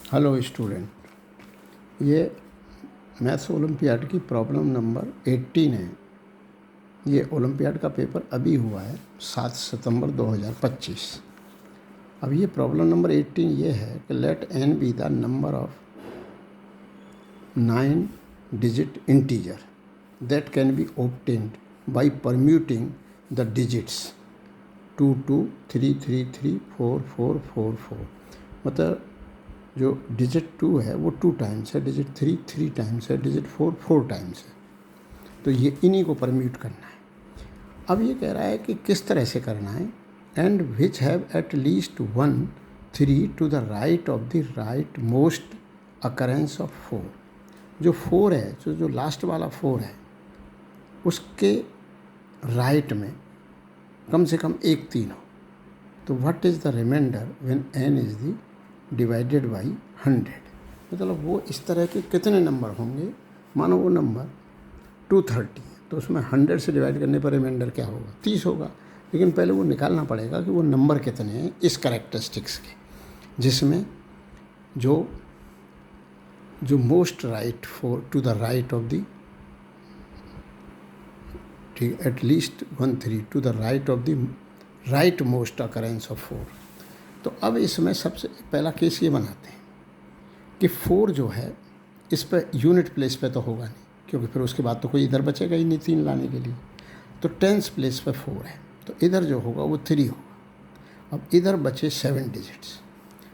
Hello student, ये maths olympiad की problem number 18 है। ये ओलंपियाड का पेपर अभी हुआ है 7 सितंबर 2025। अब ये प्रॉब्लम नंबर 18 ये है कि let n be the number of 9 digit integer that can be obtained by permuting the digits 2 2 3 3 3 4 4 4 4। मतलब जो डिजिट 2 है वो 2 टाइम्स है, डिजिट 3 3 टाइम्स है, डिजिट 4 4 टाइम्स है। तो ये इन्हीं को परम्यूट करना है। अब ये कह रहा है कि किस तरह से करना है। And which have at least 1 3 to the right of the right most occurrence of 4। जो 4 है, जो लास्ट वाला 4 है, उसके राइट में कम से कम एक 3 हो। तो what is the remainder when n is the divided by 100। मतलब वो इस तरह के कितने नंबर होंगे। मानो वो नंबर 230 है, तो उसमें 100 से डिवाइड करने पर रिमाइंडर क्या होगा, 30 होगा। लेकिन पहले वो निकालना पड़ेगा कि वो नंबर कितने हैं इस कैरेक्टरिस्टिक्स के, जिसमें जो most right four to the right of the ठीक at least 1 3 to the right of the right most occurrence of 4। तो अब इसमें सबसे पहला केस ये बनाते हैं कि 4 जो है इस पर यूनिट प्लेस पे तो होगा नहीं, क्योंकि फिर उसके बाद तो कोई इधर बचेगा ही नहीं 3 लाने के लिए। तो टेंस प्लेस पे 4 है, तो इधर जो होगा वो 3 होगा। अब इधर बचे 7 डिजिट्स।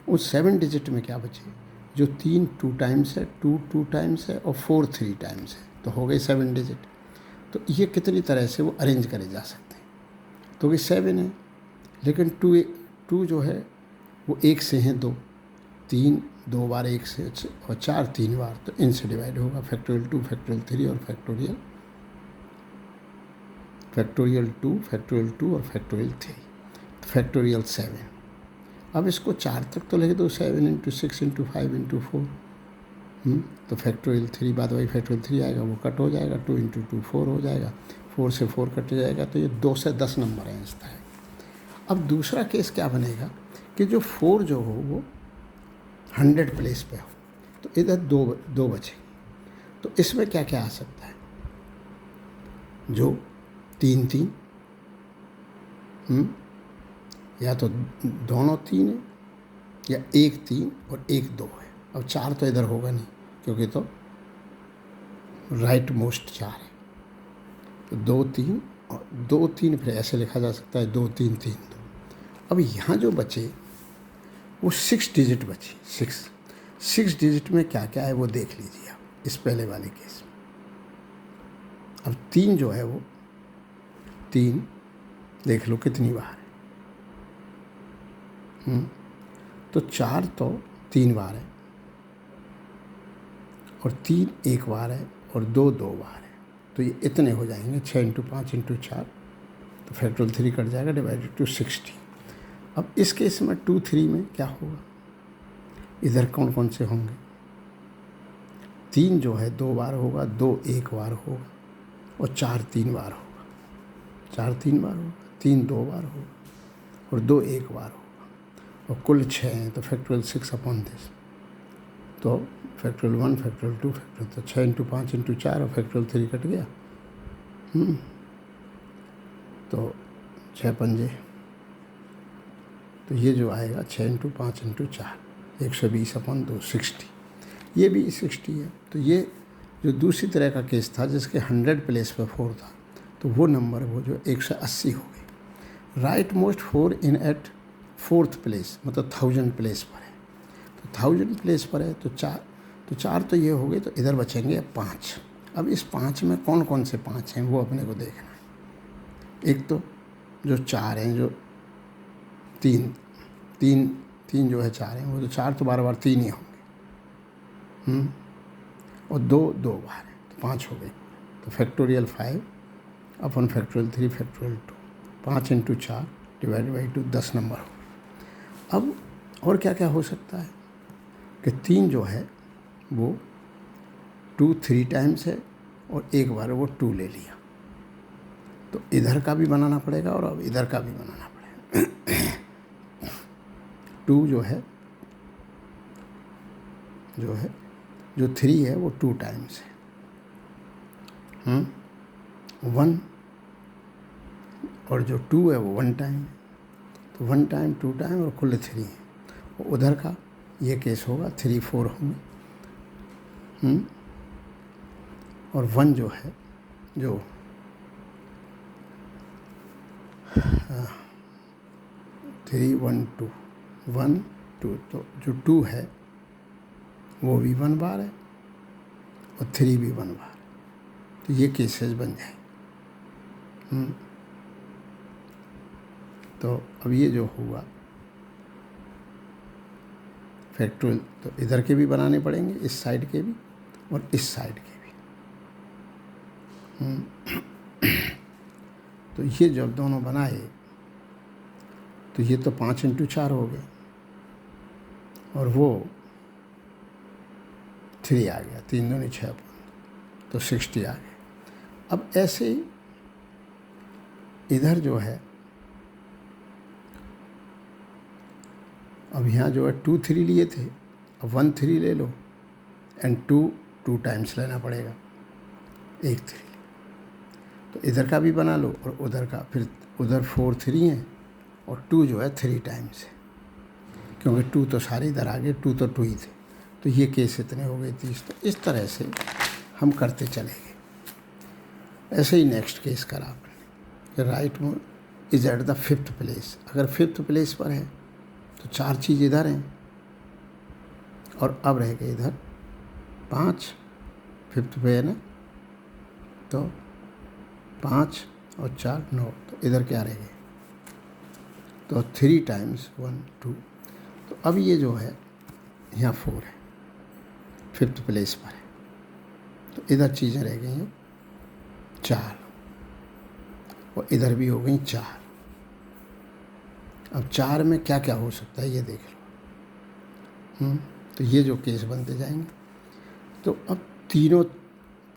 उस 7 डिजिट में क्या बचे, जो 3 2 टाइम्स है, 2 2 टाइम्स है और 4 3 टाइम्स है, तो हो गए 7 डिजिट। तो ये कितनी तरह से वो अरेंज करे जा सकते हैं। तो ये 7 है, लेकिन 2 जो है वो 1 से हैं 2, 3 2 बार 1 से और 4 3 बार, तो इनसे डिवाइड होगा। फैक्टोरियल 2 फैक्टोरियल 3 और फैक्टोरियल 2 और फैक्टोरियल 3, फैक्टोरियल 7। अब इसको 4 तक तो लिख दो, 7 इंटू 6 इंटू 5 इंटू 4। तो फैक्टोरियल 3 बाद वही फैक्टोरियल 3 आएगा, वो कट हो जाएगा। 2 इंटू 2 4 हो जाएगा, 4 से 4 कट जाएगा। तो ये 2 से 10 नंबर है इसका है। अब दूसरा केस क्या बनेगा कि जो 4 जो हो वो 100 प्लेस पे हो, तो इधर दो बचे। तो इसमें क्या क्या आ सकता है, जो 3 3 या तो दोनों 3 है, या 1 3 और 1 2 है। अब 4 तो इधर होगा नहीं, क्योंकि तो राइट मोस्ट 4 है। तो 2 3 और 2 3 फिर ऐसे लिखा जा सकता है 2 3 3 2। अब यहाँ जो बचे वो 6 डिजिट बची। 6 डिजिट में क्या क्या है वो देख लीजिए आप इस पहले वाले केस में। अब 3 जो है वो 3 देख लो कितनी बार है। तो 4 तो 3 बार है, और 3 1 बार है, और 2 2 बार है। तो ये इतने हो जाएंगे 6 इंटू 5 इंटू 4, तो फैक्टोरियल 3 कट जाएगा, डिवाइडेड टू 60। अब इस केस में 2 3 में क्या होगा, इधर कौन कौन से होंगे। 3 जो है 2 बार होगा, 2 1 बार होगा, और 4 3 बार होगा। 4 3 बार होगा, 3 2 बार होगा, और 2 1 बार होगा, और कुल 6 हैं। तो फैक्टोरियल 6 अपॉन दिस, तो फैक्टोरियल 1 फैक्टोरियल 2 फैक्टोरियल, तो 6 इंटू 5 इंटू 4 और फैक्टोरियल 3 कट गया। तो 6 पंजे, तो ये जो आएगा 6 इंटू 5 इंटू 4 120 अपॉन 2 60। ये भी 60 है। तो ये जो दूसरी तरह का केस था जिसके 100 प्लेस पर 4 था, तो वो नंबर वो जो 180 हो गई। राइट मोस्ट 4 इन एट 4th प्लेस, मतलब 1000 प्लेस पर है। तो 1000 प्लेस पर है, तो 4 तो ये हो गए। तो इधर बचेंगे 5। अब इस 5 में कौन कौन से 5 हैं वो अपने को देखना है। एक तो जो 4 हैं, जो 3 जो है 4 हैं, वो तो 4 तो बार बार 3 ही होंगे। और 2 2 बार है, तो 5 हो गए। तो factorial 5 upon factorial 3 factorial 2, 5 into 4 divide by 2 10 number हो। अब और क्या क्या हो सकता है कि 3 जो है वो 2 3 टाइम्स है, और एक बार वो 2 ले लिया। तो इधर का भी बनाना पड़ेगा और अब इधर का भी बनाना पड़ेगा। 2 जो है जो है, जो 3 है वो 2 टाइम्स है, 1, और जो 2 है वो 1 टाइम है। तो 1 टाइम, 2 टाइम और कुल 3 है। उधर का ये केस होगा 3 4 होंगे, और 1 जो है, जो 3 1 2 1 2, तो जो 2 है वो भी 1 बार है और 3 भी 1 बार। तो ये केसेस बन जाए। तो अब ये जो हुआ फैक्टोरियल, तो इधर के भी बनाने पड़ेंगे, इस साइड के भी और इस साइड के भी। तो ये जब दोनों बनाए तो ये तो 5 × 4 हो गए और वो 3 आ गया, 3 दूनी 6, तो 60 आ गए। अब ऐसे ही इधर जो है, अब यहाँ जो है 2 3 लिए थे, अब 1 3 ले लो एंड 2 टाइम्स लेना पड़ेगा, 1 3। तो इधर का भी बना लो और उधर का, फिर उधर 4 3 हैं और 2 जो है 3 टाइम्स है, क्योंकि 2 तो सारे इधर आ गए, 2 तो 2 ही थे। तो ये केस इतने हो गए 30। तो इस तरह से हम करते चलेंगे। ऐसे ही नेक्स्ट केस करा आपने, राइट में is at the 5th place. अगर 5th प्लेस पर है तो 4 चीज़ इधर हैं और अब रह गए इधर 5, 5th पे है ना, तो 5 और 4 9, तो इधर क्या रह गए, तो 3 टाइम्स 1 2। तो अब ये जो है यहाँ 4 है, 5th प्लेस पर है, तो इधर चीज़ें रह गई हैं 4 और इधर भी हो गई 4। अब 4 में क्या क्या हो सकता है ये देख लो। तो ये जो केस बनते जाएंगे, तो अब तीनों,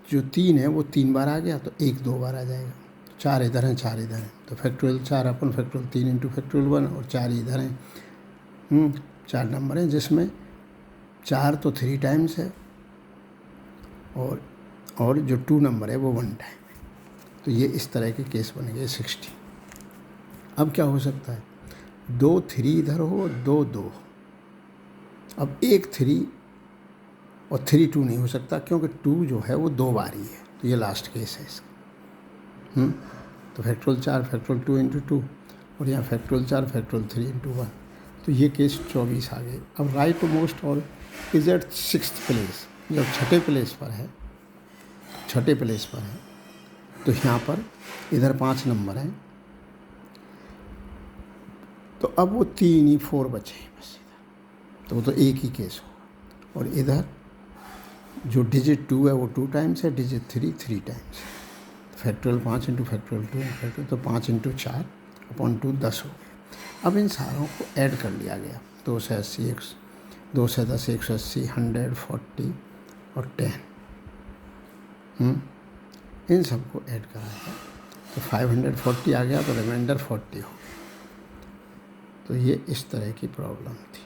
जो 3 है वो 3 बार आ गया, तो 1 2 बार आ जाएगा। 4 इधर हैं, 4 इधर हैं, तो फैक्टोरियल 4 अपन फैक्टोरियल 3 × फैक्टोरियल 1 और 4 इधर हैं। 4 नंबर हैं जिसमें 4 तो 3 टाइम्स है और जो 2 नंबर है वो 1 टाइम है। तो ये इस तरह के केस बन गए 60। अब क्या हो सकता है, 2 3 इधर हो, 2 2 हो। अब 1 3 और 3 2 नहीं हो सकता, क्योंकि 2 जो है वो 2 बार ही है। तो ये लास्ट केस है इसका। तो फैक्टोरियल 4 फैक्टोरियल 2 × 2 और यहाँ फैक्टोरियल 4 फैक्टोरियल 3 × 1। तो ये केस 24 आ गए। अब राइट मोस्ट और इज एट 6th प्लेस। जब 6ठे प्लेस पर है, 6ठे प्लेस पर है, तो यहाँ पर इधर 5 नंबर हैं, तो अब वो 3 ही 4 बचे हैं बस इधर, तो वो तो एक ही केस होगा। और इधर जो डिजिट 2 है वो 2 टाइम्स है, डिजिट 3 3 टाइम्स है। फैक्टोरियल 5 × फैक्टोरियल 2 फैक्टोरियल, तो 5 × 4 अपॉन 2 10 हो गए। अब इन सारों को ऐड कर लिया गया, 2 से 80 2 से 10 180 100 40 और 10। इन सबको ऐड करा गया तो 540 आ गया, तो रिमाइंडर 40 हो गया। तो ये इस तरह की प्रॉब्लम थी।